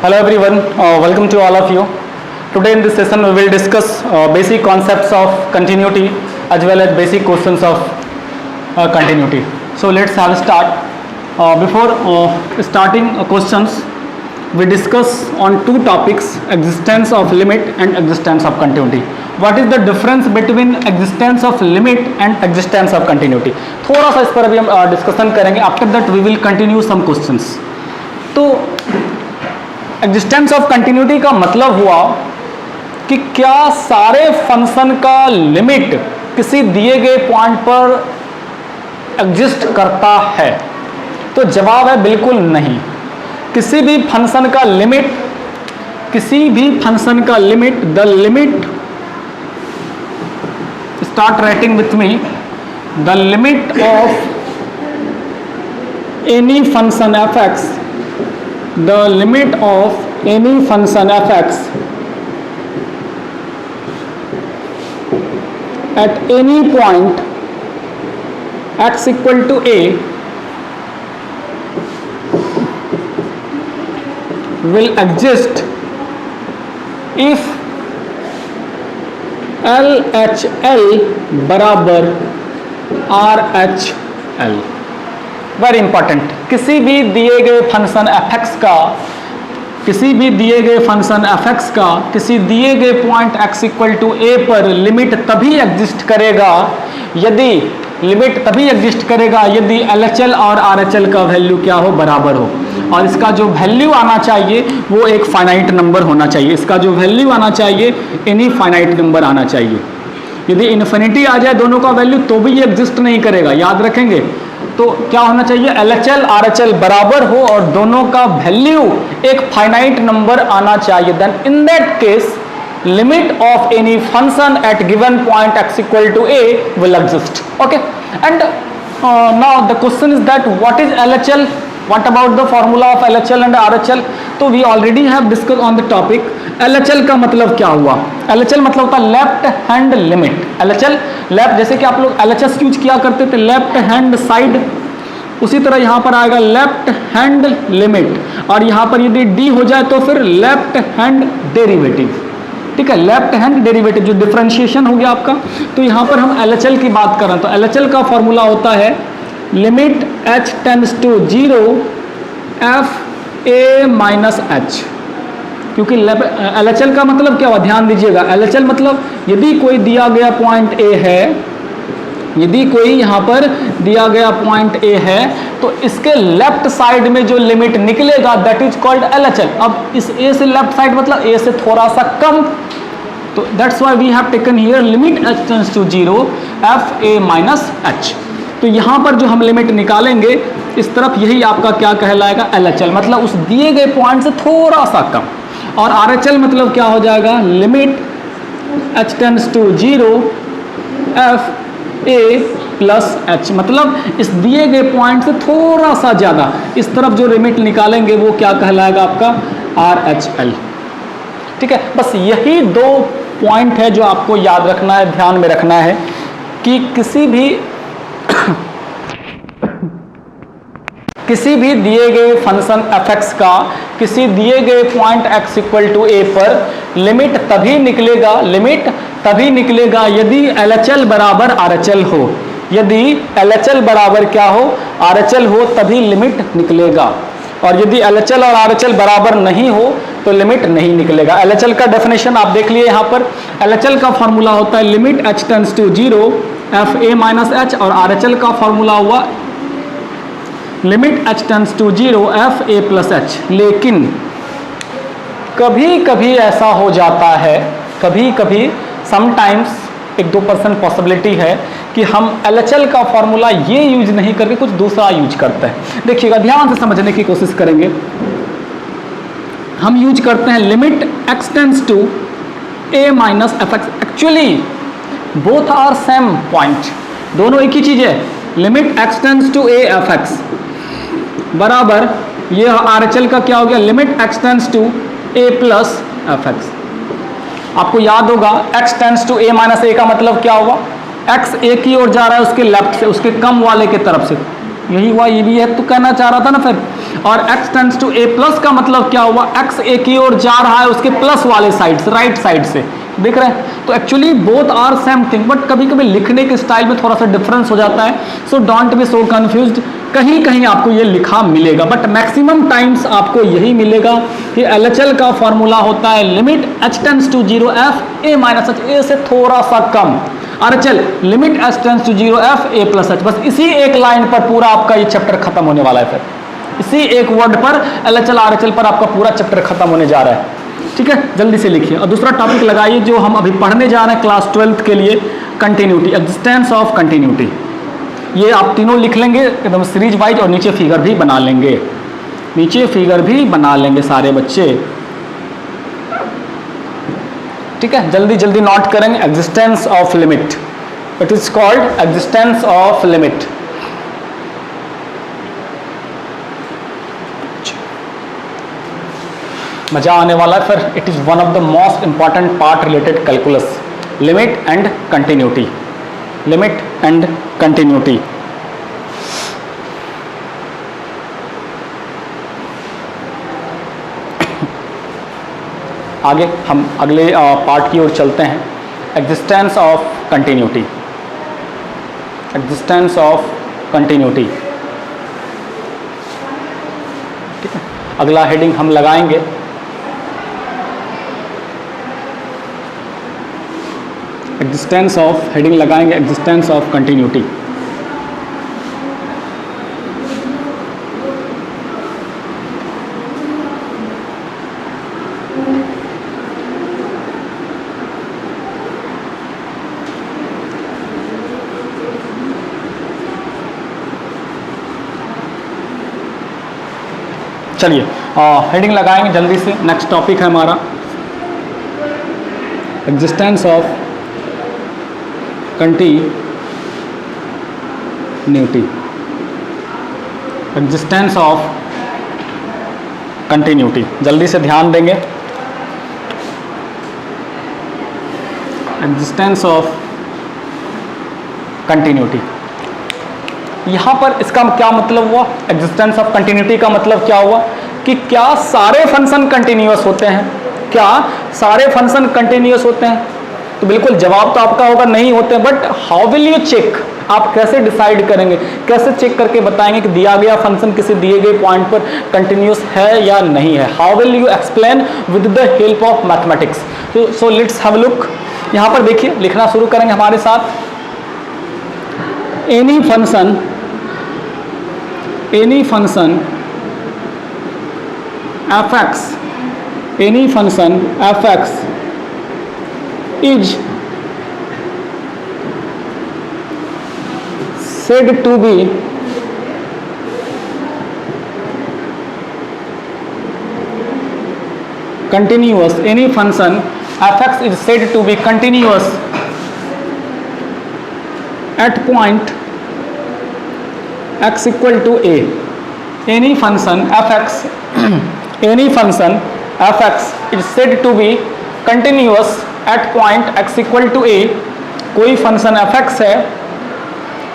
Hello everyone, welcome to all of you. Today in this session we will discuss basic concepts of continuity as well as basic questions of continuity. So let's have a start. Before starting questions, we discuss on two topics: existence of limit and existence of continuity. What is the difference between existence of limit and existence of continuity? थोड़ा सा इस पर अभी हम discussion करेंगे. After that we will continue some questions. तो existence of continuity का मतलब हुआ कि क्या सारे फंक्शन का लिमिट किसी दिए गए पॉइंट पर एग्जिस्ट करता है. तो जवाब है बिल्कुल नहीं. किसी भी फंक्शन का limit, the limit, start writing with me, the limit of any function F x, the limit of any function f(x) at any point x equal to a will exist if LHL बराबर RHL. Very important. किसी भी दिए गए function f(x) का, किसी दिए गए point x equal to a पर लिमिट तभी एग्जिस्ट करेगा यदि LHL और RHL का वैल्यू क्या हो, बराबर हो. और इसका जो वैल्यू आना चाहिए वो एक फाइनाइट नंबर होना चाहिए. इसका जो वैल्यू आना चाहिए एनी फाइनाइट नंबर आना चाहिए. यदि इन्फिनिटी आ जाए दोनों का वैल्यू तो भी ये एग्जिस्ट नहीं करेगा. याद रखेंगे. तो क्या होना चाहिए, LHL RHL बराबर हो और दोनों का वैल्यू एक फाइनाइट नंबर आना चाहिए. Then in that case limit of any function at given point x equal to a will exist. Okay, and now the question is that what is LHL, what about the formula of LHL and RHL. तो we already have discussed on the topic. LHL का मतलब क्या हुआ, LHL मतलब होता है left hand limit. LHL left, जैसे कि आप लोग LHS यूज किया करते थे लेफ्ट हैंड साइड, उसी तरह यहाँ पर आएगा लेफ्ट हैंड लिमिट. और यहाँ पर यदि D हो जाए तो फिर लेफ्ट हैंड डेरिवेटिव. ठीक है, लेफ्ट हैंड डेरिवेटिव जो डिफरेंशिएशन हो गया आपका. तो यहाँ पर हम LHL की बात कर रहे हैं. तो LHL का फॉर्मूला होता है limit h tends to 0 fa minus h. क्योंकि LHL का मतलब क्या हुआ, ध्यान दीजिएगा. LHL मतलब यदि कोई दिया गया पॉइंट A है, यदि कोई यहाँ पर दिया गया पॉइंट A है तो इसके लेफ्ट साइड में जो लिमिट निकलेगा दैट इज कॉल्ड LHL. अब इस A से लेफ्ट साइड मतलब A से थोड़ा सा कम. तो that's why we have taken here limit h tends to 0 fa minus h. तो यहाँ पर जो हम लिमिट निकालेंगे इस तरफ, यही आपका क्या कहलाएगा, LHL मतलब उस दिए गए पॉइंट से थोड़ा सा कम. और RHL मतलब क्या हो जाएगा, limit h tends to 0 fa plus h मतलब इस दिए गए पॉइंट से थोड़ा सा ज़्यादा. इस तरफ जो लिमिट निकालेंगे वो क्या कहलाएगा आपका RHL. ठीक है, बस यही दो पॉइंट है जो आपको याद रखना है, ध्यान में रखना है कि किसी भी दिए गए फंक्शन f(x) का किसी दिए गए point x equal to a पर लिमिट तभी निकलेगा यदि LHL बराबर RHL हो. यदि LHL बराबर क्या हो, RHL हो, तभी लिमिट निकलेगा. और यदि LHL और RHL बराबर नहीं हो तो लिमिट नहीं निकलेगा. LHL का डेफिनेशन आप देख लिए यहाँ पर. LHL का फॉर्मूला होता है limit h tends to 0 fa minus h और RHL का फॉर्मूला हुआ limit h tends to 0 fa plus h. लेकिन कभी कभी ऐसा हो जाता है, कभी समटाइम्स 1-2% पॉसिबिलिटी है कि हम LHL का फॉर्मूला ये यूज नहीं करके कुछ दूसरा यूज करते हैं. देखिएगा, ध्यान से समझने की कोशिश करेंगे. हम यूज करते हैं limit x tends to a minus fx. Actually both are same point, दोनों एक ही चीज है. Limit x tends to a fx बराबर ये RHL का क्या हो गया, limit x tends to a plus fx. आपको याद होगा x tends to a minus a का मतलब क्या होगा, x a की ओर जा रहा है उसके लेफ्ट से, उसके कम वाले के तरफ से. यही हुआ, ये भी है तो कहना चाह रहा था ना फिर. और x tends to a plus का मतलब क्या हुआ, x a की ओर जा रहा है उसके प्लस वाले साइड से, राइट साइड से, देख रहे हैं। तो actually both are same thing, but कभी कभी लिखने के स्टाइल में थोड़ा सा डिफरेंस हो जाता है, so don't be so confused. कहीं कहीं आपको ये लिखा मिलेगा, बट मैक्सिमम टाइम्स आपको यही मिलेगा कि LHL का फॉर्मूला होता है limit h tends to 0 f a minus h, a से थोड़ा सा कम, RHL limit h tends to 0 f a plus h। बस इसी एक लाइन पर पूरा आपका ये चैप्टर खत्म होने वाला है, फिर इसी एक वर्ड पर LHL RHL पर आपका पूरा चैप्टर खत्म होने जा रहा है, ठीक है। जल्दी से लिखिए। और दूसरा टॉपिक लगाइए जो हम अभी पढ़ने जा रहे हैं क्लास 12th के लिए, कंटिन्यूटी, एग्जिस्टेंस ऑफ कंटिन्यूटी। ये आप तीनों लिख लेंगे एकदम सीरीज वाइज, और नीचे फिगर भी बना लेंगे, नीचे फिगर भी बना लेंगे सारे बच्चे, ठीक है। जल्दी जल्दी नोट करेंगे। Existence of limit, it is called existence of limit. मजा आने वाला है फिर। It is one of the most important part related calculus, limit and continuity, limit and continuity. आगे हम अगले पार्ट की ओर चलते हैं, existence of continuity, existence of continuity, ठीक है। अगला हेडिंग हम लगाएंगे एग्जिस्टेंस ऑफ, हेडिंग लगाएंगे एग्जिस्टेंस ऑफ कंटिन्यूटी। चलिए हेडिंग लगाएंगे जल्दी से। नेक्स्ट टॉपिक है हमारा existence of continuity, existence of continuity. जल्दी से ध्यान देंगे, एग्जिस्टेंस ऑफ कंटिन्यूटी। यहाँ पर इसका क्या मतलब हुआ, एग्जिस्टेंस ऑफ कंटिन्यूटी का मतलब क्या हुआ कि क्या सारे फंक्शन कंटिन्यूअस होते हैं, क्या सारे फंक्शन कंटिन्यूअस होते हैं। तो बिल्कुल जवाब तो आपका होगा नहीं होते, but how will you check, आप कैसे डिसाइड करेंगे, कैसे चेक करके बताएंगे कि दिया गया फंक्शन किसी दिए गए पॉइंट पर कंटिन्यूअस है या नहीं है। How will you explain with the help of mathematics. So let's have a look. यहाँ पर देखिए लिखना शुरू करेंगे हमारे साथ। Any function fx, any function fx is said to be continuous, any function fx is said to be continuous at point x equal to a। any function fx any function fx is said to be continuous at point x equal to a। कोई function fx है,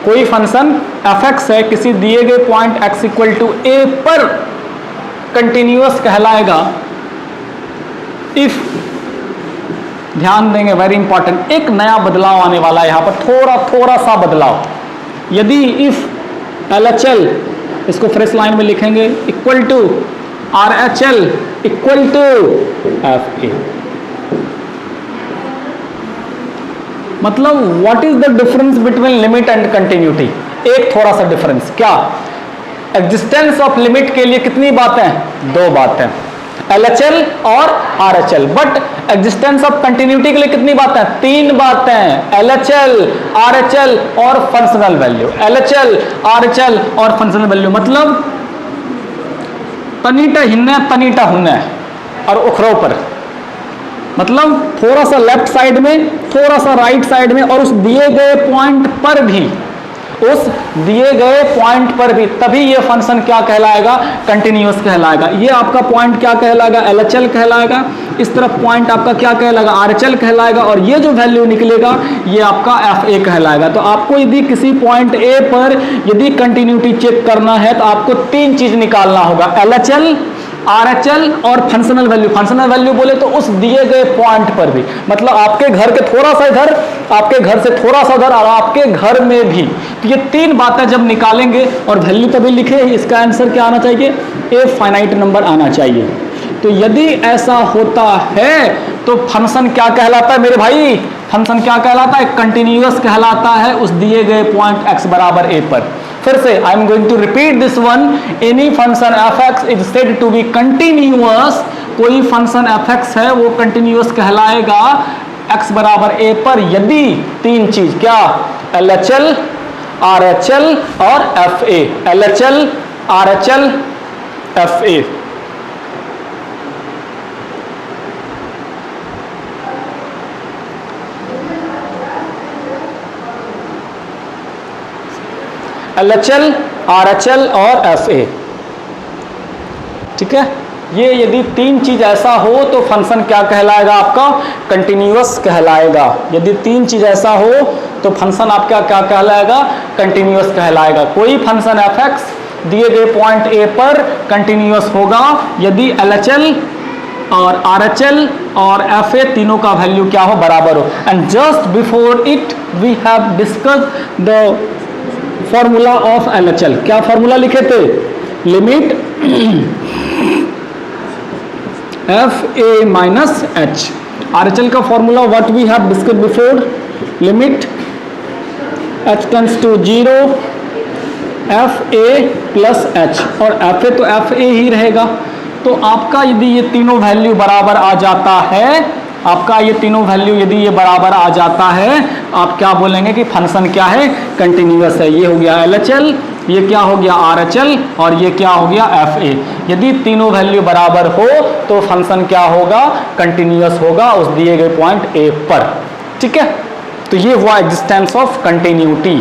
कोई function fx है किसी दिए गए point x equal to a पर continuous कहलाएगा if, ध्यान देंगे वेरी इंपॉर्टेंट, एक नया बदलाव आने वाला है यहाँ पर, थोड़ा सा बदलाव। यदि इफ LHL, इसको फ्रेश लाइन में लिखेंगे, equal to RHL equal to FA। मतलब what is the difference between limit and continuity. एक थोड़ा सा डिफरेंस, क्या एग्जिस्टेंस ऑफ लिमिट के लिए कितनी बातें, दो बातें, LHL और RHL, but existence of continuity के लिए कितनी बातें, तीन बातें, LHL, RHL और फंक्शनल वैल्यू, LHL, RHL और फंक्शनल वैल्यू। मतलब तनीटा हिन्ने तनीटा हुन्ने और उखरों पर, मतलब थोड़ा सा लेफ्ट साइड में, थोड़ा सा राइट साइड में, और उस दिए गए पॉइंट पर भी उस दिए गए पॉइंट पर भी, तभी ये फंक्शन क्या कहलाएगा, कंटिन्यूअस कहलाएगा। ये आपका पॉइंट क्या कहलाएगा, LHL कहलाएगा। इस तरफ पॉइंट आपका क्या कहलाएगा, RHL कहलाएगा। और ये जो वैल्यू निकलेगा ये आपका FA कहलाएगा। तो आपको यदि किसी पॉइंट A पर यदि कंटिन्यूटी चेक करना है तो आपको तीन चीज निकालना होगा, LHL, RHL और फंक्शनल वैल्यू। फंक्शनल वैल्यू बोले तो उस दिए गए पॉइंट पर भी, मतलब आपके घर के थोड़ा सा इधर, आपके घर से थोड़ा सा उधर और आपके घर में भी। तो ये तीन बातें जब निकालेंगे और वैल्यू तभी लिखे, इसका आंसर क्या आना चाहिए, ए फाइनाइट नंबर आना चाहिए। तो यदि ऐसा होता है तो फंक्शन क्या कहलाता है मेरे भाई, फंक्शन क्या कहलाता है, कंटिन्यूअस कहलाता है उस दिए गए पॉइंट x बराबर a पर। फिर से I am going to repeat this one, any function f(x) is said to be continuous. कोई फंक्शन f(x) है वो कंटिन्यूअस कहलाएगा x बराबर a पर यदि तीन चीज, क्या, LHL, RHL और FA, LHL, RHL, FA। LHL, RHL और FA, ठीक है। ये यदि तीन चीज ऐसा हो तो फंक्शन क्या कहलाएगा आपका, कंटिन्यूअस कहलाएगा। यदि तीन चीज ऐसा हो तो फंक्शन आपका क्या कहलाएगा, कंटिन्यूअस कहलाएगा। कोई फंक्शन f(x) दिए गए पॉइंट A पर कंटिन्यूअस होगा यदि LHL और RHL और FA तीनों का वैल्यू क्या हो, बराबर हो। And just before it we have discussed the formula of LHL। क्या फॉर्मूला लिखे थे, limit FA minus H। RHL का formula what we have discussed before, limit H tends to 0 FA plus H, और FA तो FA ही रहेगा। तो आपका यदि ये तीनों वैल्यू बराबर आ जाता है, आपका ये तीनों वैल्यू यदि ये बराबर आ जाता है, आप क्या बोलेंगे कि फंक्शन क्या है, कंटिन्यूअस है। ये हो गया LHL, ये क्या हो गया RHL और ये क्या हो गया FA। यदि तीनों वैल्यू बराबर हो तो फंक्शन क्या होगा, कंटिन्यूअस होगा उस दिए गए पॉइंट A पर, ठीक है। तो ये हुआ एग्जिस्टेंस ऑफ कंटिन्यूटी।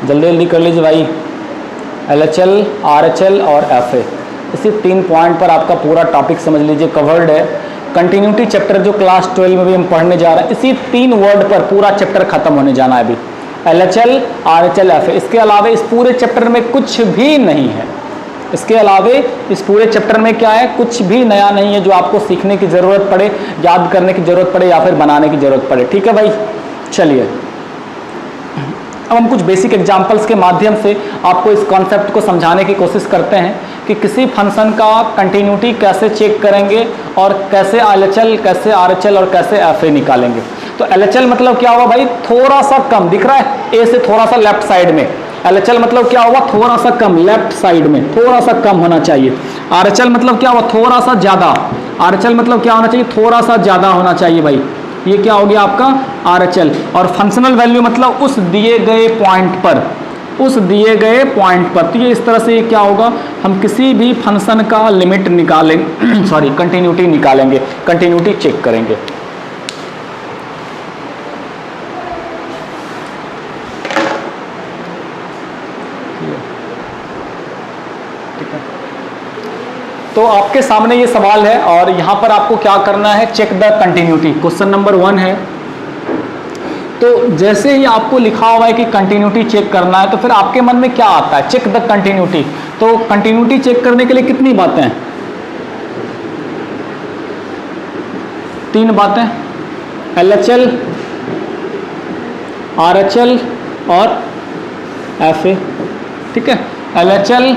जल्दी जल्दी कर लीजिए भाई, LHL, RHL और FA, इसी तीन पॉइंट पर आपका पूरा टॉपिक समझ लीजिए कवर्ड है। कंटिन्यूटी चैप्टर जो क्लास 12 में भी हम पढ़ने जा रहे हैं, इसी तीन वर्ड पर पूरा चैप्टर खत्म होने जाना है अभी, LHL, RHL, FA। इसके अलावे इस पूरे चैप्टर में कुछ भी नहीं है, इसके अलावे इस पूरे चैप्टर में क्या है, कुछ भी नया नहीं है जो आपको सीखने की ज़रूरत पड़े, याद करने की ज़रूरत पड़े या फिर बनाने की ज़रूरत पड़े, ठीक है भाई। चलिए अब हम कुछ बेसिक एग्जांपल्स के माध्यम से आपको इस कॉन्सेप्ट को समझाने की कोशिश करते हैं कि किसी फंक्शन का कंटिन्यूटी कैसे चेक करेंगे और कैसे LHL, कैसे RHL और कैसे FA निकालेंगे। तो LHL मतलब क्या हुआ भाई, थोड़ा सा कम दिख रहा है, A से थोड़ा सा लेफ्ट साइड में। LHL मतलब क्या हुआ, थोड़ा सा कम, लेफ्ट साइड में थोड़ा सा कम होना चाहिए। RHL मतलब क्या हुआ, थोड़ा सा ज़्यादा। RHL मतलब क्या होना चाहिए, थोड़ा सा ज़्यादा होना चाहिए भाई। ये क्या हो गया आपका RHL। और फंक्शनल वैल्यू मतलब उस दिए गए पॉइंट पर, उस दिए गए पॉइंट पर। तो ये इस तरह से ये क्या होगा, हम किसी भी फंक्शन का लिमिट निकालेंगे सॉरी कंटिन्यूटी निकालेंगे, कंटिन्यूटी चेक करेंगे। तो आपके सामने ये सवाल है और यहाँ पर आपको क्या करना है, check the continuity. Question number 1 है। तो जैसे ही आपको लिखा हुआ है कि कंटिन्यूटी चेक करना है तो फिर आपके मन में क्या आता है, चेक द कंटिन्यूटी। तो कंटिन्यूटी चेक करने के लिए कितनी बातें हैं, 3 बातें, LHL, RHL और FA, ठीक है। LHL,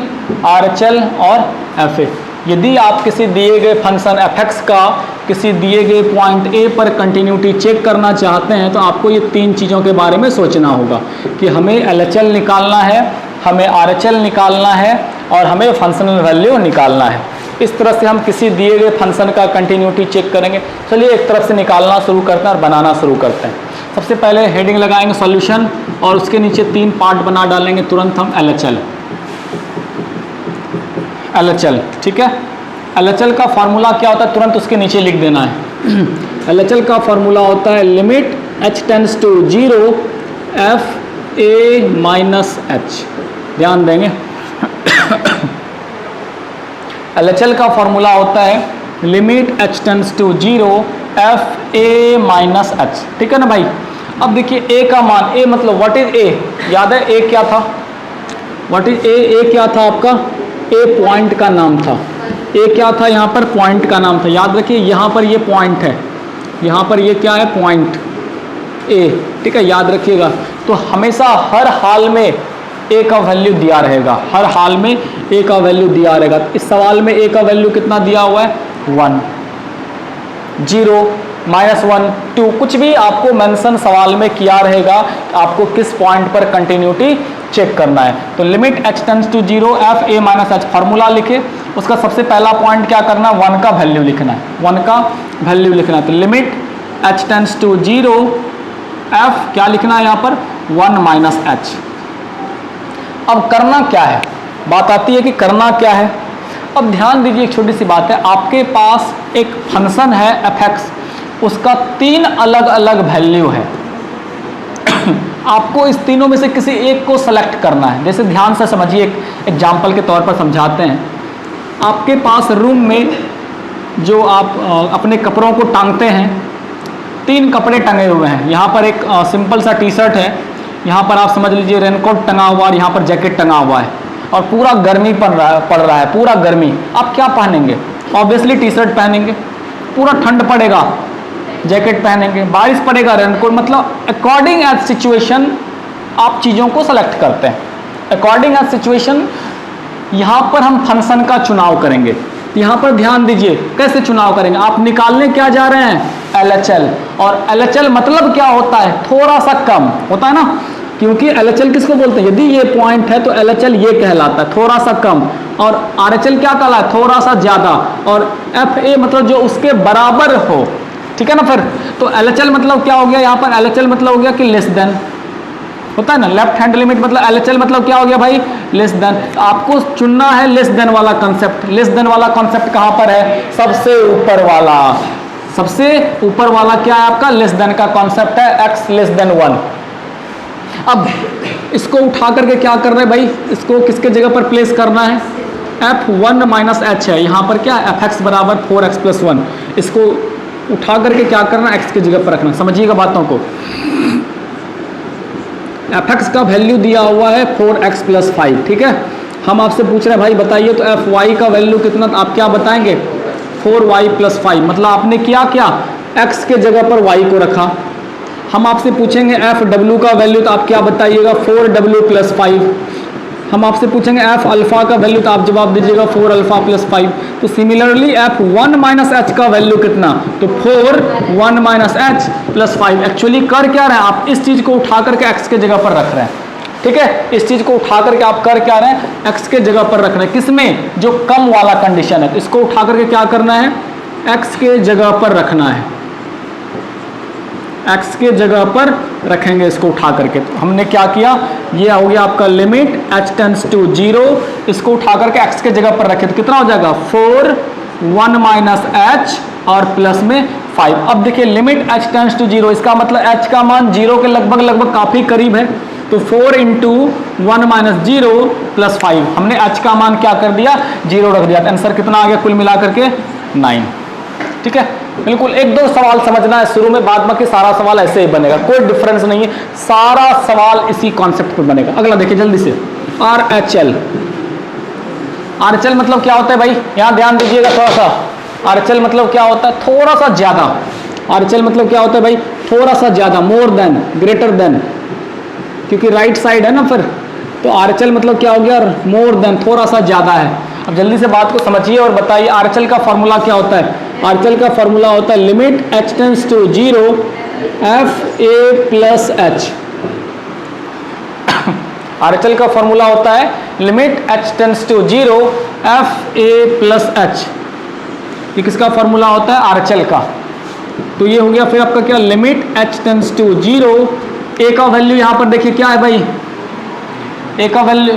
RHL और FA। यदि आप किसी दिए गए फंक्शन f(x) का किसी दिए गए पॉइंट A पर कंटिन्यूटी चेक करना चाहते हैं तो आपको ये 3 चीज़ों के बारे में सोचना होगा कि हमें LHL निकालना है, हमें RHL निकालना है और हमें फंक्शनल वैल्यू निकालना है। इस तरह से हम किसी दिए गए फंक्शन का कंटिन्यूटी चेक करेंगे। चलिए एक तरफ से निकालना शुरू करते हैं और बनाना शुरू करते हैं। सबसे पहले हेडिंग लगाएंगे सॉल्यूशन और उसके नीचे 3 पार्ट बना डालेंगे तुरंत हम LHL, ठीक है। LHL का फार्मूला क्या होता है तुरंत उसके नीचे लिख देना है। LHL का फार्मूला होता है limit h tends to 0 FA minus H। ध्यान देंगे LHL का फॉर्मूला होता है limit h tends to 0 FA minus H, ठीक है ना भाई। अब देखिए A का मान, A मतलब व्हाट इज A, याद है A क्या था, व्हाट इज A क्या था आपका, A पॉइंट का नाम था। A क्या था यहाँ पर, पॉइंट का नाम था। याद रखिए यहाँ पर ये पॉइंट है, यहाँ पर ये क्या है, पॉइंट A, ठीक है, याद रखिएगा। तो हमेशा हर हाल में A का वैल्यू दिया रहेगा, हर हाल में A का वैल्यू दिया रहेगा। इस सवाल में A का वैल्यू कितना दिया हुआ है, 1, 0, -1, 2, कुछ भी आपको मेंशन सवाल में किया रहेगा, आपको किस पॉइंट पर कंटिन्यूटी चेक करना है। तो limit h tends to 0 FA minus H formula लिखे, उसका सबसे पहला पॉइंट क्या करना है, 1 का वैल्यू लिखना है, 1 का वैल्यू लिखना है। तो limit h tends to 0 F क्या लिखना है यहाँ पर, 1 माइनस H। अब करना क्या है, बात आती है कि करना क्या है। अब ध्यान दीजिए, एक छोटी सी बात है, आपके पास एक फंक्शन है fx, उसका 3 अलग अलग वैल्यू है। आपको इस तीनों में से किसी एक को सेलेक्ट करना है। जैसे ध्यान से समझिए, एक एग्जाम्पल के तौर पर समझाते हैं। आपके पास रूम में जो आप अपने कपड़ों को टांगते हैं, 3 कपड़े टंगे हुए हैं। यहाँ पर एक सिंपल सा टी शर्ट है, यहाँ पर आप समझ लीजिए रेनकोट टंगा हुआ और यहाँ पर जैकेट टंगा हुआ है, और पूरा गर्मी पड़ रहा है, पूरा गर्मी। आप क्या पहनेंगे, ऑब्वियसली टी शर्ट पहनेंगे। पूरा ठंड पड़ेगा, जैकेट पहनेंगे। बारिश पड़ेगा, रेनकोट। मतलब अकॉर्डिंग एज सिचुएशन आप चीज़ों को सेलेक्ट करते हैं। अकॉर्डिंग एज सिचुएशन यहाँ पर हम फंक्शन का चुनाव करेंगे। यहाँ पर ध्यान दीजिए कैसे चुनाव करेंगे। आप निकालने क्या जा रहे हैं, LHL। और LHL मतलब क्या होता है, थोड़ा सा कम होता है ना, क्योंकि LHL किसको बोलते हैं, यदि ये पॉइंट है तो LHL ये कहलाता है, थोड़ा सा कम। और RHL क्या कहलाता है, थोड़ा सा ज़्यादा। और FA मतलब जो उसके बराबर हो, ठीक है ना। फिर तो LHL मतलब क्या हो गया, यहाँ पर LHL मतलब हो गया कि लेस देन होता है ना, लेफ्ट हैंड लिमिट मतलब LHL मतलब क्या हो गया भाई, लेस देन। आपको चुनना है लेस देन वाला कॉन्सेप्ट। लेस देन वाला कॉन्सेप्ट कहाँ पर है, सबसे ऊपर वाला। सबसे ऊपर वाला क्या है आपका, लेस देन का कॉन्सेप्ट है, x लेस देन 1। अब इसको उठा करके क्या कर रहे हैं भाई, इसको किसके जगह पर प्लेस करना है, F1 माइनस H है, यहाँ पर क्या fx बराबर 4x प्लस 1। इसको उठा करके क्या करना, x की जगह पर रखना। समझिएगा बातों को। fx का वैल्यू दिया हुआ है 4x प्लस 5, ठीक है। हम आपसे पूछ रहे हैं भाई बताइए तो fy का वैल्यू कितना, आप क्या बताएंगे, 4y प्लस 5। मतलब आपने किया क्या, x के जगह पर y को रखा। हम आपसे पूछेंगे fw का वैल्यू, तो आप क्या बताइएगा, 4w प्लस 5। हम आपसे पूछेंगे f अल्फा का वैल्यू, तो आप जवाब दीजिएगा 4 अल्फा प्लस 5। तो सिमिलरली f1 माइनस h का वैल्यू कितना, तो 4 1 माइनस h प्लस 5। एक्चुअली कर क्या रहे हैं आप, इस चीज़ को उठा करके x के जगह पर रख रहे हैं, ठीक है। इस चीज़ को उठा करके आप कर क्या रहे हैं, x के जगह पर रख रहे हैं। किसमें, जो कम वाला कंडीशन है, इसको उठा करके क्या करना है, x के जगह पर रखना है, x के जगह पर रखेंगे इसको उठा करके। तो हमने क्या किया, ये हो गया आपका लिमिट h टेंड्स टू 0, इसको उठा करके x के जगह पर रखे तो कितना हो जाएगा, 4 1 माइनस h और प्लस में 5। अब देखिए लिमिट h टेंड्स टू 0, इसका मतलब h का मान 0 के लगभग काफ़ी करीब है। तो 4 इंटू 1 माइनस 0 प्लस 5, हमने h का मान क्या कर दिया, 0 रख दिया। तो आंसर कितना आ गया कुल मिला करके 9, ठीक है। बिल्कुल 1-2 सवाल समझना है शुरू में, बाद बाकी सारा सवाल ऐसे ही बनेगा, कोई डिफरेंस नहीं है, सारा सवाल इसी कॉन्सेप्ट पे बनेगा। अगला देखिए जल्दी से, RHL। RHL मतलब क्या होता है भाई, यहाँ ध्यान दीजिएगा थोड़ा सा। RHL मतलब क्या होता है, थोड़ा सा ज़्यादा। RHL मतलब क्या होता है भाई, थोड़ा सा ज़्यादा, मोर देन, ग्रेटर देन, क्योंकि राइट साइड है ना फिर। तो RHL मतलब क्या हो गया, मोर देन, थोड़ा सा ज़्यादा है। अब जल्दी से बात को समझिए और बताइए RHL का फॉर्मूला क्या होता है। RHL का फॉर्मूला होता है limit h tends to 0 FA plus H। RHL का फॉर्मूला होता है limit h tends to 0 FA plus H। ये किसका फॉर्मूला होता है, RHL का। तो ये हो गया फिर आपका क्या, limit h tends to 0, a का वैल्यू यहाँ पर देखिए क्या है भाई, a का वैल्यू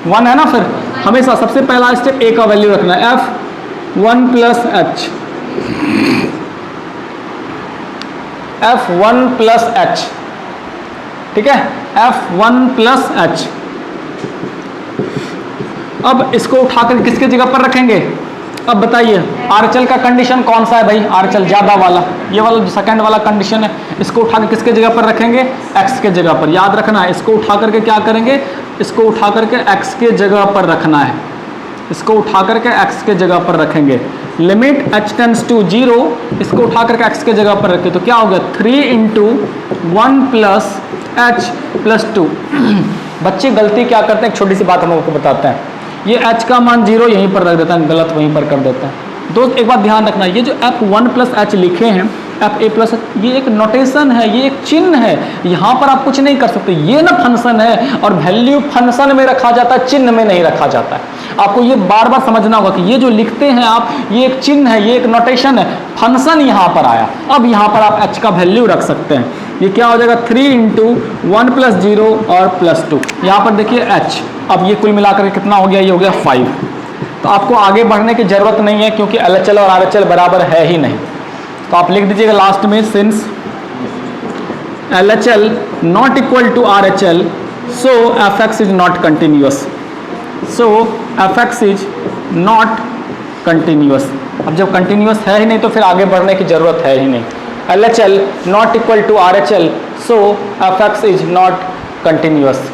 1 है ना। फिर हमेशा सबसे पहला स्टेप a का वैल्यू रखना है, f1 plus h, f1 plus h, ठीक है, f1 प्लस h। अब इसको उठाकर किसके जगह पर रखेंगे, अब बताइए आरएचएल का कंडीशन कौन सा है भाई, आरएचएल ज्यादा वाला, ये वाला जो सेकंड वाला कंडीशन है, इसको उठाकर किसके जगह पर रखेंगे, x के जगह पर। याद रखना है, इसको उठा करके क्या करेंगे, इसको उठा करके x के जगह पर रखना है, इसको उठा करके x के जगह पर रखेंगे। लिमिट h टेंड्स टू 0, इसको उठा करके x के जगह पर रखें तो क्या होगा, 3 इंटू 1 प्लस h प्लस 2। बच्चे गलती क्या करते हैं, एक छोटी सी बात हम लोगों को बताते हैं, ये h का मान 0 यहीं पर रख देता है, गलत वहीं पर कर देता है। दोस्त एक बात ध्यान रखना, ये जो f1 प्लस h लिखे हैं, fa प्लस, ये एक नोटेशन है, ये एक चिन्ह है, यहाँ पर आप कुछ नहीं कर सकते। ये ना फंक्शन है और वैल्यू फंक्शन में रखा जाता है, चिन्ह में नहीं रखा जाता है। आपको ये बार बार समझना होगा कि ये जो लिखते हैं आप, ये एक चिन्ह है, ये एक नोटेशन है, फंक्शन यहाँ पर आया। अब यहाँ पर आप h का वैल्यू रख सकते हैं, ये क्या हो जाएगा, 3 इंटू 1 प्लस 0 और प्लस 2। यहाँ पर देखिए h, अब ये कुल मिलाकर कितना हो गया, ये हो गया 5। तो आपको आगे बढ़ने की जरूरत नहीं है क्योंकि LHL और RHL बराबर है ही नहीं। तो आप लिख दीजिएगा लास्ट में, since LHL not equal to RHL, so fx is not continuous, so fx is not continuous. अब जब कंटिन्यूअस है ही नहीं तो फिर आगे बढ़ने की जरूरत है ही नहीं। LHL not equal to RHL, so fx is not continuous.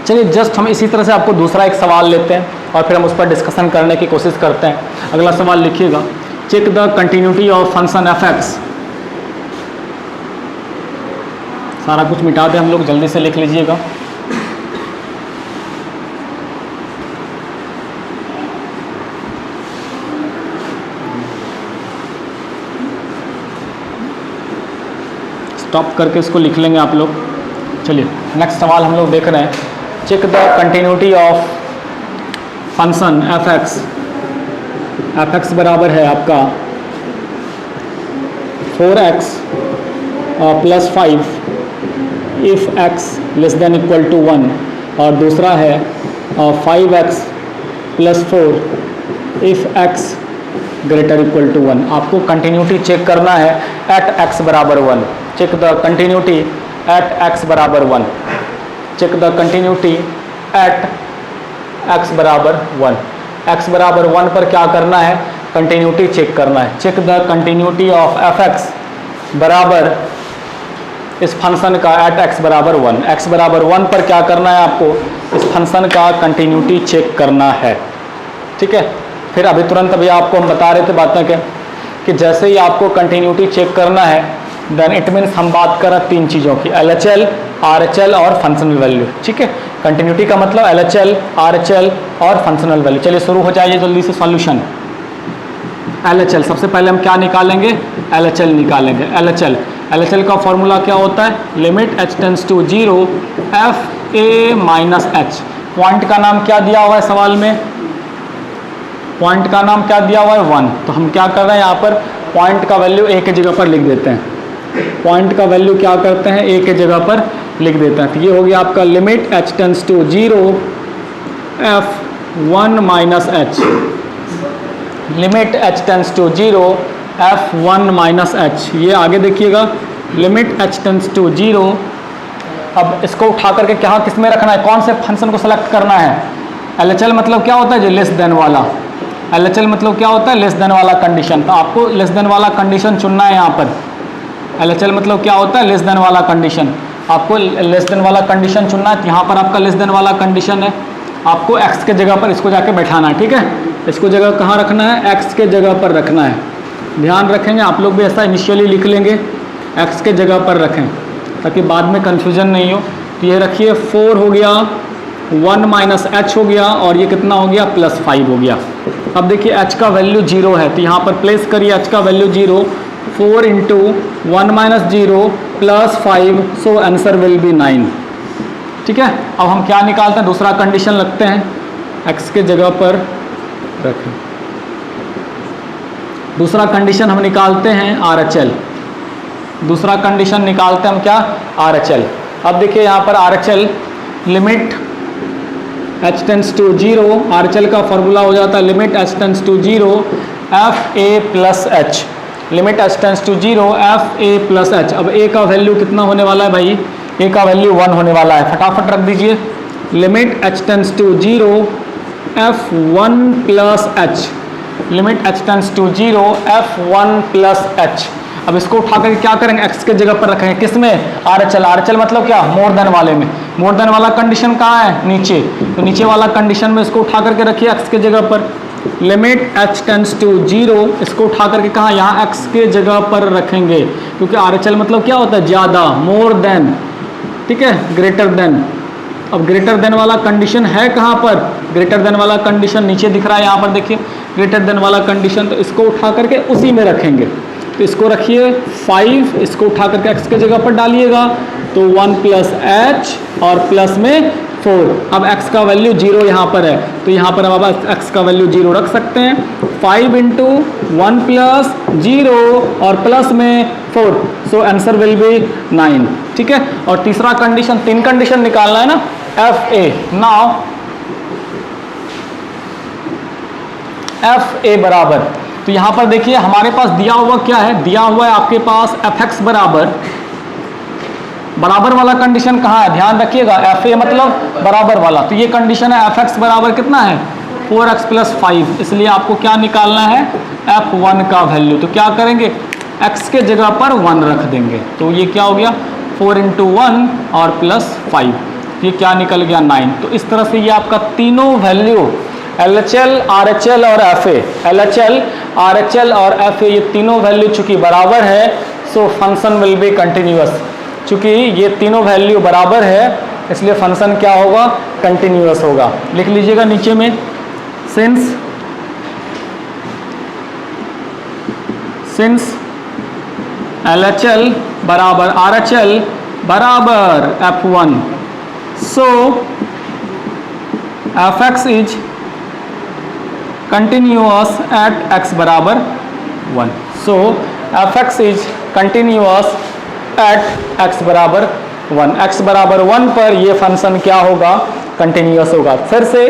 चलिए जस्ट हम इसी तरह से आपको दूसरा एक सवाल लेते हैं और फिर हम उस पर डिस्कशन करने की कोशिश करते हैं। अगला सवाल लिखिएगा, check the continuity of function fx। सारा कुछ मिटा दें हम लोग, जल्दी से लिख लीजिएगा। स्टॉप करके इसको लिख लेंगे आप लोग। चलिए नेक्स्ट सवाल हम लोग देख रहे हैं, check the continuity of function fx। fx बराबर है आपका 4x plus 5 if x less than equal to 1, और दूसरा है 5x plus 4 if x greater equal to 1। आपको कंटिन्यूटी चेक करना है एट x बराबर 1। Check the continuity at x बराबर 1। Check the continuity at x बराबर 1। x बराबर 1 पर क्या करना है, कंटिन्यूटी चेक करना है। Check the continuity of fx बराबर इस फंक्शन का एट x बराबर 1। x बराबर 1 पर क्या करना है, आपको इस फंक्शन का कंटिन्यूटी चेक करना है। ठीक है, फिर अभी तुरंत अभी आपको हम बता रहे थे बातें कि जैसे ही आपको कंटिन्यूटी चेक करना है, देन इट मीन्स हम बात कर रहे हैं तीन चीज़ों की, LHL, RHL और फंक्शनल वैल्यू। ठीक है, कंटिन्यूटी का मतलब LHL, RHL और फंक्शनल वैल्यू। चलिए शुरू हो जाइए जल्दी से सॉल्यूशन। LHL सबसे पहले हम क्या निकालेंगे, LHL निकालेंगे। LHL LHL का फॉर्मूला क्या होता है, limit h tends to 0 F A minus H. Point का नाम क्या दिया हुआ है सवाल में, पॉइंट का नाम क्या दिया हुआ है 1, तो हम क्या कर रहे हैं यहाँ पर पॉइंट का वैल्यू ए के जगह पर लिख देते हैं, पॉइंट का वैल्यू क्या करते हैं ए के जगह पर लिख देते हैं। तो ये हो गया आपका limit h tends to 0 F 1 minus H, limit h tends to 0 F 1 minus H. ये आगे देखिएगा लिमिट h टेंड्स टू 0। अब इसको उठा करके क्या किस में रखना है, कौन से फंक्शन को सेलेक्ट करना है। LHL मतलब क्या होता है जो लेस देन वाला, LHL मतलब क्या होता है लेस देन वाला कंडीशन, तो आपको लेस देन वाला कंडीशन चुनना है यहाँ पर। LHL मतलब क्या होता है लेस देन वाला कंडीशन, आपको लेस देन वाला कंडीशन चुनना है। तो यहाँ पर आपका लेस देन वाला कंडीशन है, आपको x के जगह पर इसको जाके बैठाना है, ठीक है। इसको जगह कहाँ रखना है, x के जगह पर रखना है। ध्यान रखेंगे आप लोग भी ऐसा इनिशियली लिख लेंगे, x के जगह पर रखें ताकि बाद में कन्फ्यूजन नहीं हो। तो ये रखिए 4 हो गया, 1 माइनस एच हो गया और ये कितना हो गया +5 हो गया। अब देखिए h का वैल्यू 0 है तो यहाँ पर प्लेस करिए h का value 0, 4 into 1 minus 0 +5, so answer will be 9, ठीक है। अब हम क्या निकालते हैं, दूसरा कंडीशन लगते हैं, x के जगह पर रखें। दूसरा कंडीशन हम निकालते हैं RHL, दूसरा कंडीशन निकालते हैं हम क्या RHL। अब देखिए यहाँ पर RHL limit h tends to 0, RHL का फॉर्मूला हो जाता है limit h tends to 0 F A plus H, limit h tends to 0 F A plus H. अब a का वैल्यू कितना होने वाला है भाई, a का वैल्यू 1 होने वाला है, फटाफट रख दीजिए limit h tends to 0 F 1 plus H, limit h tends to 0 F 1 plus H. अब इसको उठा करके क्या करेंगे x के जगह पर रखेंगे, किस में RHL, RHL मतलब क्या मोर देन वाले में, मोर देन वाला कंडीशन कहाँ है नीचे, तो नीचे वाला कंडीशन में इसको उठा करके रखिए x के जगह पर, लिमिट h टेंड्स टू 0, इसको उठा करके कहाँ यहाँ x के जगह पर रखेंगे क्योंकि RHL मतलब क्या होता है ज़्यादा, मोर देन, ठीक है, ग्रेटर देन। अब ग्रेटर देन वाला कंडीशन है कहाँ पर, ग्रेटर देन वाला कंडीशन नीचे दिख रहा है यहाँ पर देखिए ग्रेटर देन वाला कंडीशन, तो इसको उठा करके उसी में रखेंगे। तो इसको रखिए 5, इसको उठा करके x के जगह पर डालिएगा तो 1 प्लस एच और प्लस में 4। अब x का वैल्यू 0 यहाँ पर है तो यहाँ पर अब आप x का वैल्यू 0 रख सकते हैं, 5 इंटू 1 प्लस 0 और प्लस में 4, सो आंसर विल बी 9, ठीक है। और तीसरा कंडीशन, 3 कंडीशन निकालना है ना, F A. Now F A बराबर, तो यहाँ पर देखिए हमारे पास दिया हुआ क्या है, दिया हुआ है आपके पास एफ एक्स बराबर, बराबर वाला कंडीशन कहाँ है ध्यान रखिएगा, एफ ए मतलब बराबर वाला, तो ये कंडीशन है एफ एक्स बराबर कितना है 4x + 5, इसलिए आपको क्या निकालना है f1 का वैल्यू। तो क्या करेंगे x के जगह पर 1 रख देंगे, तो ये क्या हो गया 4 इंटू 1 और +5, ये क्या निकल गया 9। तो इस तरह से ये आपका तीनों वैल्यू LHL, RHL और FA, LHL, RHL और FA ये तीनों वैल्यू चूंकि बराबर है, so function will be continuous. चूंकि ये तीनों वैल्यू बराबर है इसलिए फंक्शन क्या होगा कंटिन्यूअस होगा। लिख लीजिएगा नीचे में, सिंस LHL बराबर RHL बराबर F1, so Fx is continuous at x बराबर 1, so fx is continuous at x बराबर 1, x बराबर 1 पर ये फंक्शन क्या होगा कंटिन्यूअस होगा। फिर से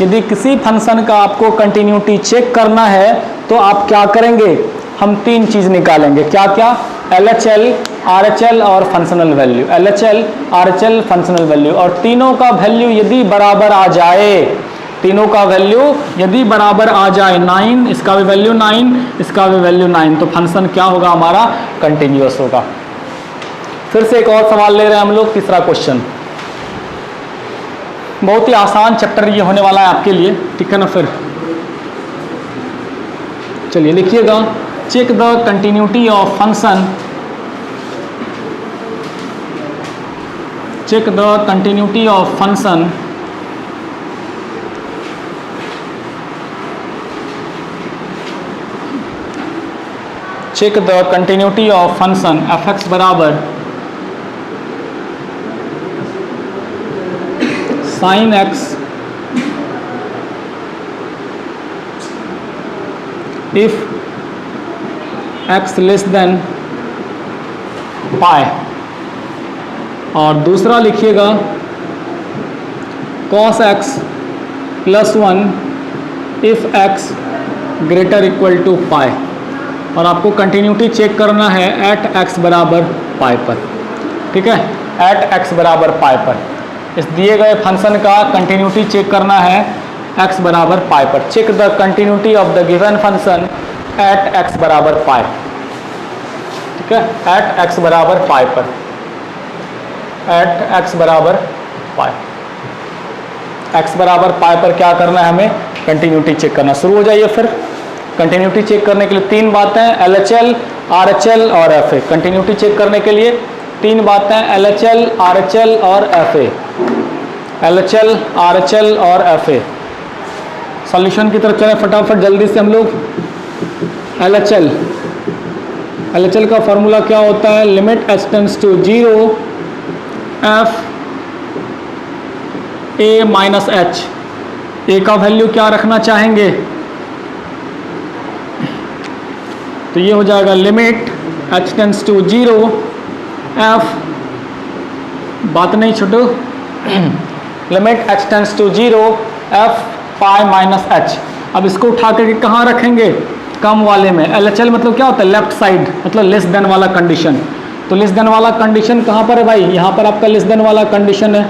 यदि किसी फंक्शन का आपको कंटिन्यूटी चेक करना है तो आप क्या करेंगे, हम 3 चीज़ निकालेंगे, क्या क्या, LHL, RHL और functional value, LHL, RHL, functional value, और तीनों का वैल्यू यदि बराबर आ जाए, तीनों का वैल्यू यदि बराबर आ जाए 9, इसका भी वैल्यू 9, इसका भी वैल्यू 9, तो फंक्शन क्या होगा हमारा कंटिन्यूअस होगा। फिर से एक और सवाल ले रहे हैं हम लोग, तीसरा क्वेश्चन, बहुत ही आसान चैप्टर ये होने वाला है आपके लिए, ठीक है ना। फिर चलिए लिखिएगा, check the continuity of function, check the continuity of function check the continuity of function f(x) बराबर sin x if x less than pi, और दूसरा लिखिएगा cos x plus 1 if x greater equal to pi, और आपको continuity check करना है eight x बराबर pi पर। ठीक है, एट x बराबर पाई पर इस दिए गए फंक्शन का कंटिन्यूटी चेक करना है x बराबर पाई पर। Check the continuity of the given function at x बराबर पाई। ठीक है, एट x बराबर पाई पर, एट x बराबर पाई, x बराबर पाई पर क्या करना है हमें, कंटिन्यूटी चेक करना। शुरू हो जाइए फिर। कंटिन्यूटी चेक करने के लिए तीन बातें, LHL, RHL और FA। कंटिन्यूटी चेक करने के लिए तीन बातें, LHL, RHL और FA। LHL, RHL और FA। सॉल्यूशन की तरफ चलें फटाफट जल्दी से हम लोग। LHL का फॉर्मूला क्या होता है, limit h tends to 0 f a minus h। a का वैल्यू क्या रखना चाहेंगे, तो ये हो जाएगा limit h tends to 0 f, बात नहीं छोटो, limit h tends to 0 f pi minus h। अब इसको उठा करके कहाँ रखेंगे, कम वाले में। LHL मतलब क्या होता है, लेफ्ट साइड, मतलब लेस देन वाला कंडीशन। तो लेस देन वाला कंडीशन कहाँ पर है भाई, यहाँ पर आपका लेस देन वाला कंडीशन है।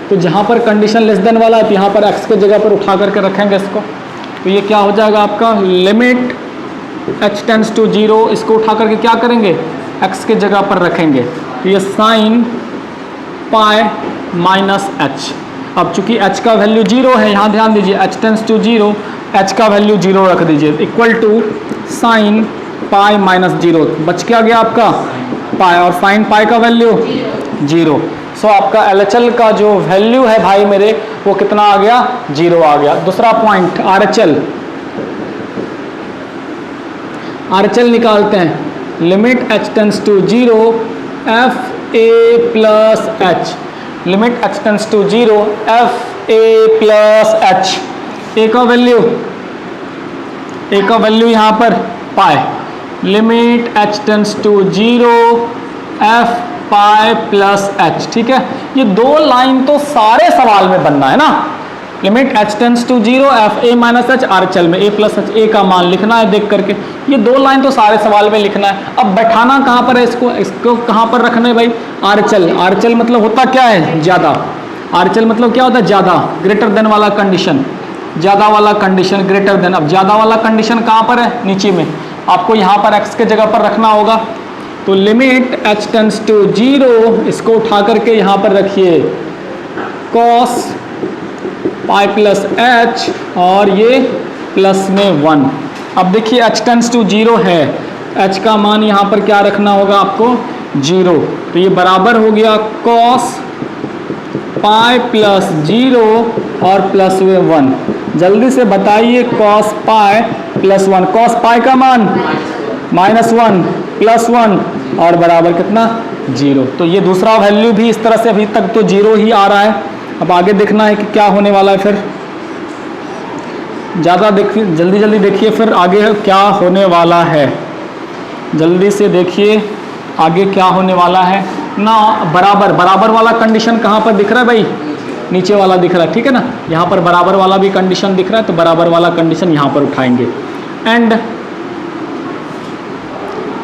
तो जहाँ पर कंडीशन लेस देन वाला है तो यहाँ पर x के जगह पर उठा करके रखेंगे इसको। तो ये क्या हो जाएगा आपका, लिमिट h टेंड्स टू 0, इसको उठा करके क्या करेंगे, x के जगह पर रखेंगे। तो ये साइन पाई माइनस h। अब चूंकि h का वैल्यू 0 है, यहाँ ध्यान दीजिए, h टेंड्स टू 0, h का वैल्यू 0 रख दीजिए, equal to sine pi minus 0। बच क्या गया आपका पाई, और साइन पाई का वैल्यू 0। सो आपका LHL का जो वैल्यू है भाई मेरे, वो कितना आ गया, 0 आ गया। दूसरा पॉइंट RHL निकालते हैं। Limit h tends to 0 f a plus h, limit h tends to 0 f a plus h। a का वैल्यू यहाँ पर pi, limit h tends to 0 f pi plus h। ठीक है, ये दो लाइन तो सारे सवाल में बनना है ना। Limit h tends to 0 f a minus h, RHL में a प्लस h, a का मान लिखना है देख करके। ये दो लाइन तो सारे सवाल में लिखना है। अब बैठाना कहाँ पर है इसको कहाँ पर रखना है भाई, RHL मतलब होता क्या है, ज़्यादा। RHL मतलब क्या होता है, ज़्यादा, ग्रेटर देन वाला कंडीशन, ज़्यादा वाला कंडीशन, ग्रेटर देन। अब ज़्यादा वाला कंडीशन कहाँ पर है, नीचे में। आपको यहाँ पर x के जगह पर रखना होगा। तो लिमिट h टेंड्स टू 0, इसको उठा करके यहाँ पर रखिए cos पाई प्लस h, और ये प्लस में 1। अब देखिए h टेंड्स टू 0 है, h का मान यहाँ पर क्या रखना होगा आपको, 0। तो ये बराबर हो गया cos पाई प्लस 0 और प्लस में 1। जल्दी से बताइए cos पाई प्लस 1, cos पाई का मान माइनस 1 प्लस 1 और बराबर कितना, 0। तो ये दूसरा वैल्यू भी इस तरह से अभी तक तो 0 ही आ रहा है। अब आगे देखना है कि क्या होने वाला है। फिर ज़्यादा देखिए, जल्दी देखिए फिर आगे क्या होने वाला है। जल्दी से देखिए आगे क्या होने वाला है ना। बराबर वाला कंडीशन कहाँ पर दिख रहा है भाई, नीचे वाला दिख रहा है। ठीक है ना, यहाँ पर बराबर वाला भी कंडीशन दिख रहा है, तो बराबर वाला कंडीशन यहाँ पर उठाएंगे। एंड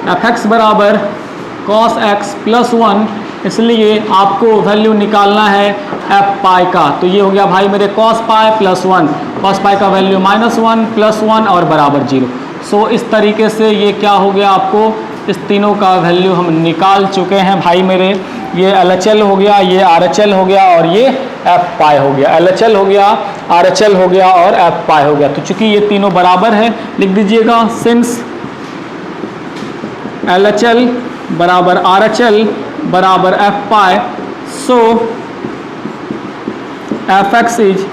f(x) बराबर cos x प्लस 1, इसलिए आपको वैल्यू निकालना है f पाई का। तो ये हो गया भाई मेरे cos पाई प्लस 1, cos पाई का वैल्यू माइनस 1 प्लस 1 और बराबर 0। सो इस तरीके से ये क्या हो गया, आपको इस तीनों का वैल्यू हम निकाल चुके हैं भाई मेरे। ये LHL हो गया, ये RHL हो gया और ये f पाई हो गया। LHL हो गया, RHL हो गया और f पाई हो गया। तो चूंकि ये तीनों बराबर है, लिख दीजिएगा सिंस LHL बराबर RHL बराबर f pi, so f(x) is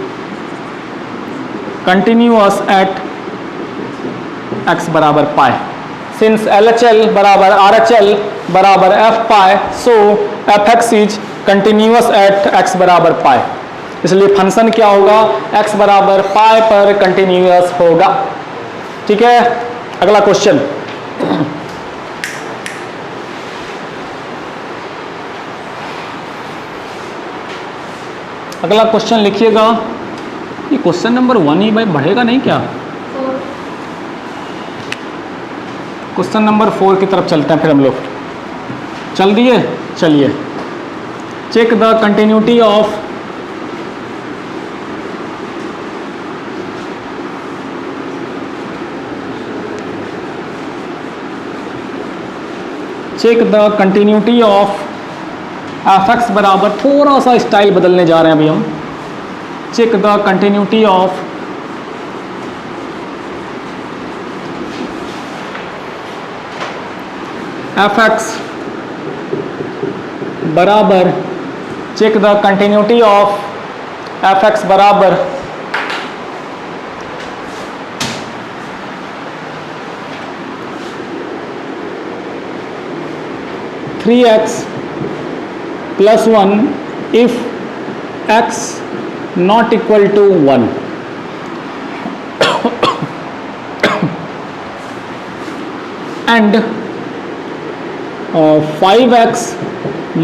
continuous at x बराबर पाई। सिंस LHL बराबर RHL बराबर F pi, so fx is continuous at x बराबर पाई, इसलिए फंक्शन क्या होगा, x बराबर पाई पर कंटिन्यूअस होगा। ठीक है, अगला क्वेश्चन। अगला क्वेश्चन लिखिएगा, ये क्वेश्चन नंबर 1 ही भाई बढ़ेगा नहीं क्या? क्वेश्चन नंबर 4 की तरफ चलते हैं फिर हम लोग। चल दिए, चलिए। Check the continuity of fx बराबर, थोड़ा सा स्टाइल बदलने जा रहे हैं अभी हम। Check the continuity of fx बराबर, check the continuity of fx बराबर 3x plus 1 if x not equal to 1 and 5x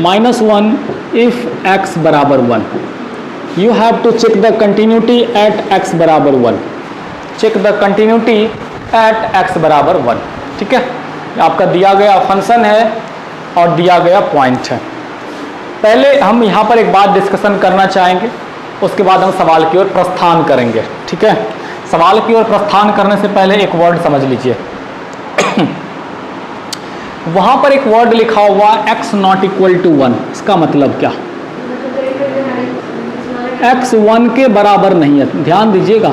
minus 1 if x बराबर 1। You have to check the continuity at x बराबर 1। check the continuity at x बराबर 1। ठीक है, आपका दिया गया फंक्शन है और दिया गया पॉइंट है। पहले हम यहाँ पर एक बात डिस्कशन करना चाहेंगे, उसके बाद हम सवाल की ओर प्रस्थान करेंगे। ठीक है, सवाल की ओर प्रस्थान करने से पहले एक वर्ड समझ लीजिए। वहाँ पर एक वर्ड लिखा हुआ x नॉट इक्वल टू 1, इसका मतलब क्या? x 1 के बराबर नहीं है, ध्यान दीजिएगा।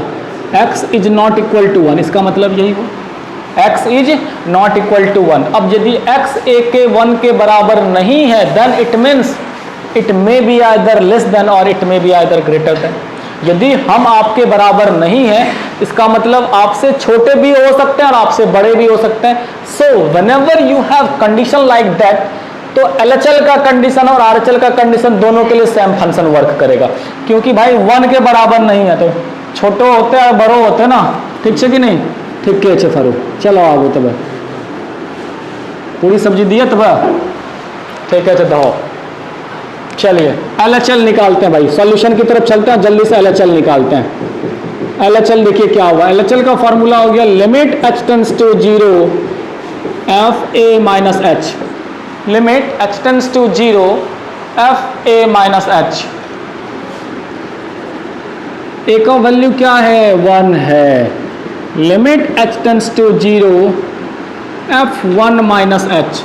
x is not equal to 1, इसका मतलब यही हुआ, x is not equal to 1। अब यदि x a के 1 के बराबर नहीं है, then it means it may be either less than और it may be either greater than. यदि हम आपके बराबर नहीं है, इसका मतलब आपसे छोटे भी हो सकते हैं और आपसे बड़े भी हो सकते हैं। So whenever you have condition like that, तो LHL का कंडीशन और RHL का कंडीशन दोनों के लिए सेम फंक्शन वर्क करेगा, क्योंकि भाई 1 के बराबर नहीं है तो छोटे होते हैं और बड़े होते हैं ना। ठीक है कि नहीं? ठीक है फारूक, चलो आगो तब पूरी सब्जी दिए तब। ठीक है दहो, चलिए LHL निकालते हैं भाई, सॉल्यूशन की तरफ चलते हैं, जल्दी से LHL निकालते हैं। LHL देखिए क्या हुआ, LHL का फॉर्मूला हो गया limit h tends to 0 f a minus h, limit h tends to 0 f a minus h। a का वैल्यू क्या है? 1 है। Limit h tends to 0 f1 minus h।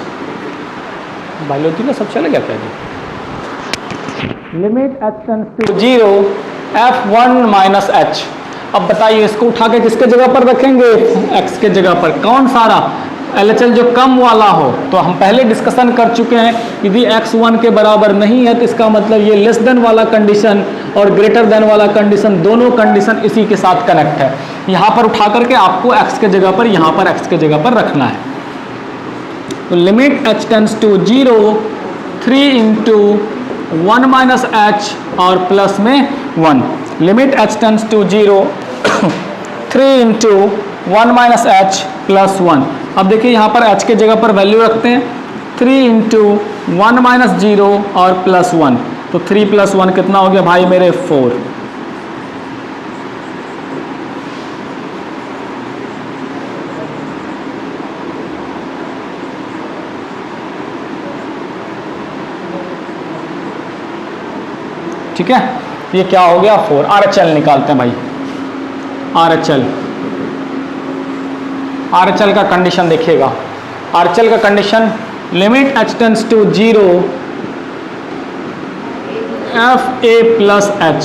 Biology में सब चला गया क्या? Limit h tends to 0 f1 minus h। अब बताइए इसको उठा के किसके जगह पर रखेंगे? x के जगह पर। कौन सारा? LHL जो कम वाला हो। तो हम पहले डिस्कशन कर चुके हैं, यदि x 1 के बराबर नहीं है तो इसका मतलब ये लेस देन वाला कंडीशन और ग्रेटर देन वाला कंडीशन, दोनों कंडीशन इसी के साथ कनेक्ट है। यहाँ पर उठा करके आपको x के जगह पर, यहाँ पर x के जगह पर रखना है। तो limit h tends to 0 3 into 1 minus h और प्लस में 1। Limit h tends to 0 3 into 1 minus h plus 1। अब देखिए यहाँ पर h के जगह पर वैल्यू रखते हैं, 3 इंटू 1 माइनस 0 और प्लस 1। तो 3 प्लस 1 कितना हो गया भाई मेरे? 4। ठीक है, ये क्या हो गया? 4। RHL निकालते हैं भाई। RHL का कंडीशन देखिएगा। RHL का condition limit h tends to 0 f a plus h।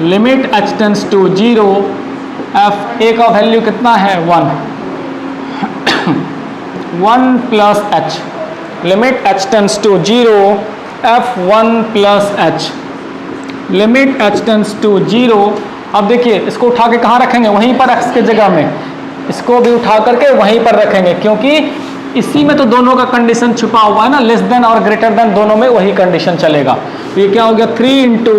Limit h tends to 0 f a का वैल्यू कितना है? 1 1 plus h। Limit h tends to 0 f1 plus h। Limit h tends to 0। अब देखिए इसको उठा के कहाँ रखेंगे? वहीं पर x के जगह में। इसको भी उठा करके वहीं पर रखेंगे, क्योंकि इसी में तो दोनों का कंडीशन छुपा हुआ है ना, लेस देन और ग्रेटर देन दोनों में वही कंडीशन चलेगा। तो ये क्या हो गया 3 इंटू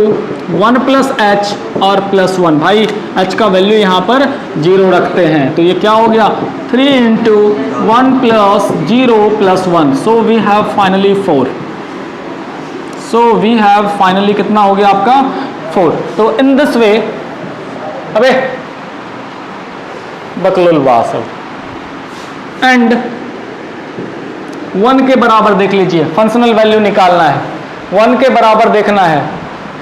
1 प्लस एच और प्लस 1। भाई एच का वैल्यू यहाँ पर 0 रखते हैं, तो ये क्या हो गया 3 into 1 plus 0 plus 1। So we have finally 4। So we have finally कितना हो गया आपका 4। तो इन दिस वे, अबे बकलोल बास एंड 1 के बराबर देख लीजिए, फंक्शनल वैल्यू निकालना है, 1 के बराबर देखना है।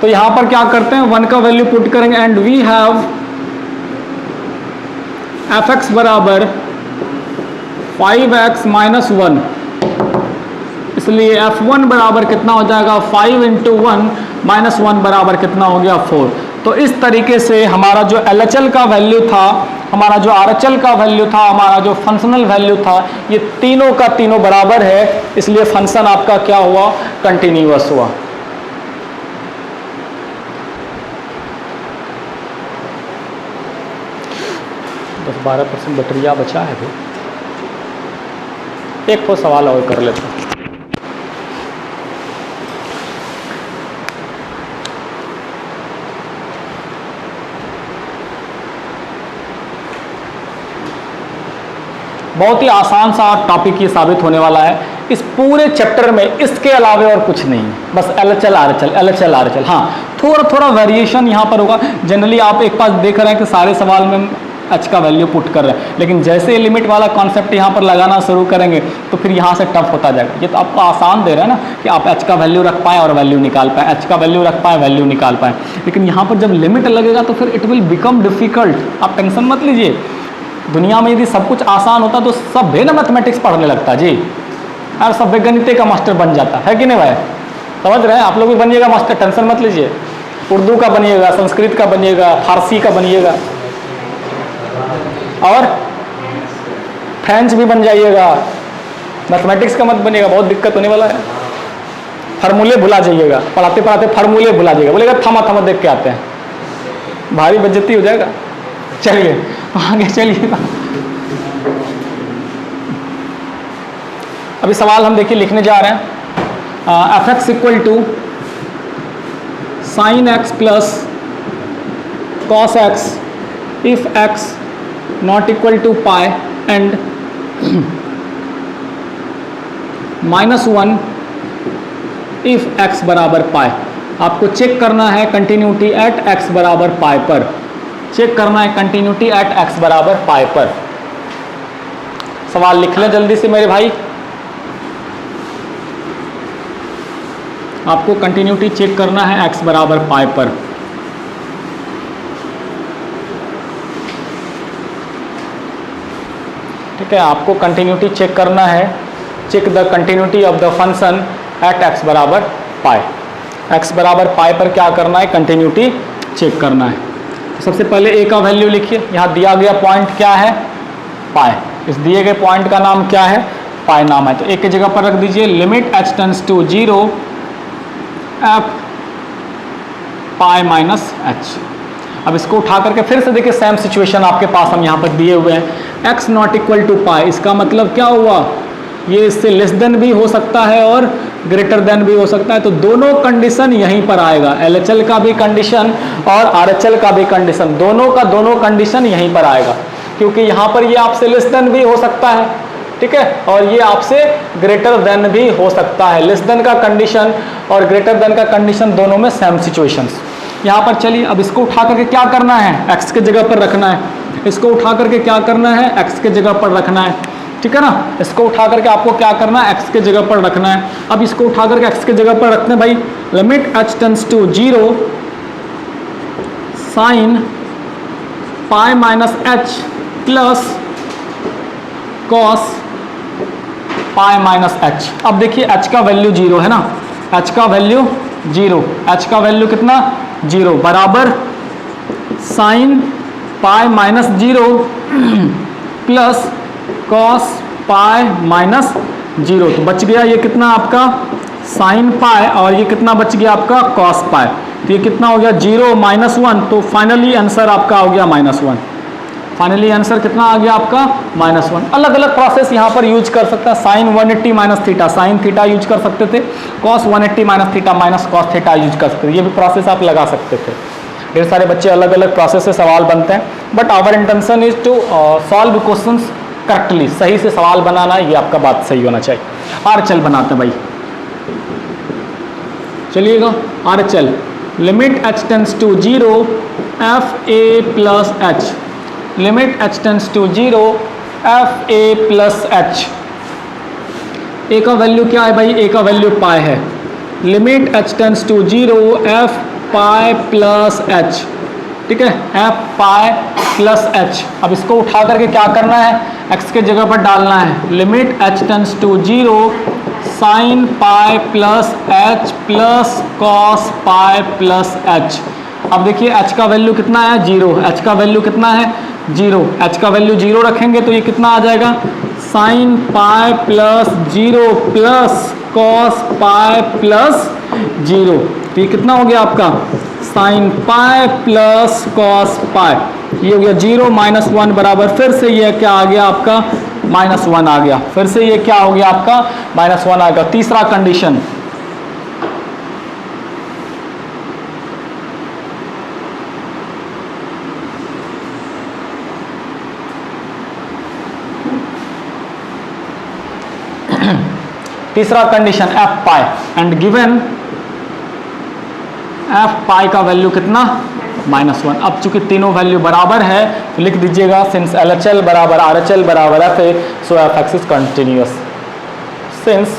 तो यहां पर क्या करते हैं 1 का वैल्यू पुट करेंगे and we have F X बराबर 5x माइनस 1। इसलिए f1 बराबर कितना हो जाएगा 5 इंटू 1 माइनस 1 बराबर कितना हो गया 4। तो इस तरीके से हमारा जो LHL का वैल्यू था, हमारा जो RHL का वैल्यू था, हमारा जो फंक्शनल वैल्यू था, ये तीनों का तीनों बराबर है, इसलिए फंक्शन आपका क्या हुआ कंटिन्यूअस हुआ। बस 12% बैटरिया बचा है भाई, एक तो सवाल और कर लेते हैं। बहुत ही आसान सा टॉपिक ये साबित होने वाला है। इस पूरे चैप्टर में इसके अलावे और कुछ नहीं है, बस LHL RHL LHL RHL। हाँ, थोड़ा थोड़ा वेरिएशन यहाँ पर होगा। जनरली आप एक पास देख रहे हैं कि सारे सवाल में एच का वैल्यू पुट कर रहे हैं, लेकिन जैसे लिमिट वाला कॉन्सेप्ट यहाँ पर लगाना शुरू करेंगे तो फिर यहाँ से टफ होता जाएगा। ये तो आपको आसान दे रहे हैं ना कि आप एच का वैल्यू रख पाएँ और वैल्यू निकाल पाएँ, एच का वैल्यू रख पाएँ वैल्यू निकाल पाएँ, लेकिन यहाँ पर जब लिमिट लगेगा तो फिर इट विल बिकम डिफिकल्ट। आप टेंशन मत लीजिए, दुनिया में यदि सब कुछ आसान होता तो सब भी ना मैथमेटिक्स पढ़ने लगता जी, और सब गणित का मास्टर बन जाता है कि नहीं भाई? समझ रहे हैं? आप लोग भी बनिएगा मास्टर, टेंशन मत लीजिए। उर्दू का बनिएगा, संस्कृत का बनिएगा, फारसी का बनिएगा और फ्रेंच भी बन जाइएगा। मैथमेटिक्स का मत बनिएगा, बहुत दिक्कत होने वाला है। फार्मूले भुला जाइएगा, पढ़ाते पढ़ाते फार्मूले भुला जाइएगा, बोलेगा थमा थमा देख के आते हैं, भारी बेइज्जती हो जाएगा। चलिए आगे चलिए। अभी सवाल हम देखिए लिखने जा रहे हैं। F X equal to sine X plus cos X if X not equal to pi and -1 if X बराबर पाई। आपको चेक करना है कंटिन्यूटी एट एक्स बराबर पाई पर, चेक करना है कंटिन्यूटी एट एक्स बराबर पाई पर। सवाल लिख लें जल्दी से मेरे भाई। आपको कंटिन्यूटी चेक करना है एक्स बराबर पाई पर। ठीक है, आपको कंटिन्यूटी चेक करना है, check the continuity of the function at X बराबर पाई। एक्स बराबर पाई पर क्या करना है, कंटिन्यूटी चेक करना है। सबसे पहले ए का वैल्यू लिखिए, यहाँ दिया गया पॉइंट क्या है पाई, इस दिए गए पॉइंट का नाम क्या है पाई नाम है, तो ए की जगह पर रख दीजिए limit h tends to 0 F pi minus H. अब इसको उठा करके फिर से देखिए सेम सिचुएशन आपके पास हम यहाँ पर दिए हुए हैं, x नॉट इक्वल टू पाई, इसका मतलब क्या हुआ ये इससे लेस देन भी हो सकता है और ग्रेटर देन भी हो सकता है, तो दोनों कंडीशन यहीं पर आएगा, LHL का भी कंडीशन और RHL का भी कंडीशन, दोनों का दोनों कंडीशन यहीं पर आएगा, क्योंकि यहाँ पर ये आपसे लेस देन भी हो सकता है, ठीक है, और ये आपसे ग्रेटर देन भी हो सकता है। लेस देन का कंडीशन और ग्रेटर देन का कंडीशन दोनों में सेम सिचुएशंस। यहाँ पर चलिए अब इसको उठा करके क्या करना है, x के जगह पर रखना है, इसको उठा करके क्या करना है, x के जगह पर रखना है, ठीक है ना। इसको उठा करके आपको क्या करना है, x के जगह पर रखना है। अब इसको उठा करके x के जगह पर रखते हैं भाई, limit h tends to 0 sine pi minus H plus cos pi minus H. अब देखिए h का वैल्यू 0 है ना, h का वैल्यू 0, h का वैल्यू कितना 0 बराबर sign pi minus 0 plus cos pi minus 0, तो बच गया ये कितना आपका साइन पाई और ये कितना बच गया आपका कॉस पाई, तो ये कितना हो गया 0 -1, तो फाइनली आंसर आपका हो गया -1। फाइनली आंसर कितना आ गया आपका -1। अलग अलग प्रोसेस यहाँ पर यूज कर सकता है। Sine 180 minus theta, sine theta use कर सकते थे। Cos 180 minus theta minus cos theta use कर सकते थे। ये भी प्रोसेस आप लगा सकते थे। ढेर सारे बच्चे अलग अलग प्रोसेस से सवाल बनते हैं, but our intention is to solve questions correctly, सही से सवाल बनाना, ये आपका बात सही होना चाहिए। RHL बनाते हैं भाई, चलिएगा। RHL limit h tends to 0 f a plus h, limit h tends to 0 f a plus h। a का वैल्यू क्या है भाई? a का वैल्यू पाई है। Limit h tends to 0 f pi plus h, ठीक है, f पाई प्लस h। अब इसको उठा करके क्या करना है? x के जगह पर डालना है। Limit h tends to 0 sine pi plus h plus cos pi plus h। अब देखिए h का वैल्यू कितना है? 0। h का वैल्यू कितना है? 0। h का वैल्यू 0 रखेंगे तो ये कितना आ जाएगा? Sign pi plus 0 plus cos pi plus 0। तो ये कितना हो गया आपका? साइन पाई प्लस कॉस पाई। ये हो गया 0 -1 बराबर, फिर से ये क्या आ गया आपका? -1 आ गया। फिर से ये क्या हो गया आपका? -1 आ गया। तीसरा कंडीशन, तीसरा condition f pi and given f पाई का वैल्यू कितना? -1। अब चूंकि तीनों वैल्यू बराबर है तो लिख दीजिएगा सिंस LHL बराबर RHL बराबर FA, so fx is continuous. Since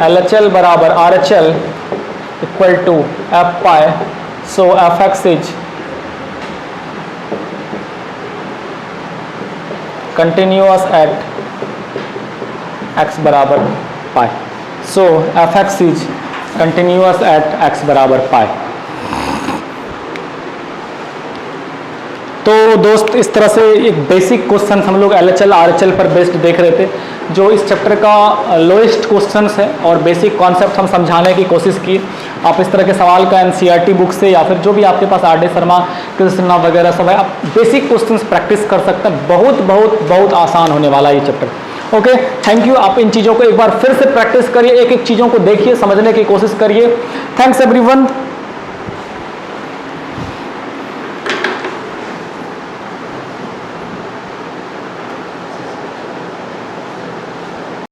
LHL बराबर RHL equal to f pi, so fx is continuous at x बराबर pi, so fx is continuous at x बराबर पाई। तो दोस्त इस तरह से एक बेसिक क्वेश्चन हम लोग LHL RHL पर बेस्ड देख रहे थे, जो इस चैप्टर का लोएस्ट क्वेश्चंस है और बेसिक कॉन्सेप्ट हम समझाने की कोशिश की। आप इस तरह के सवाल का NCERT बुक से या फिर जो भी आपके पास RD शर्मा, कृष्णा वगैरह सब है, आप बेसिक क्वेश्चंस प्रैक्टिस कर सकते हैं। बहुत बहुत बहुत आसान होने वाला है ये चैप्टर। Okay, thank you. आप इन चीज़ों को एक बार फिर से प्रैक्टिस करिए, एक एक चीज़ों को देखिए, समझने की कोशिश करिए। Thanks everyone.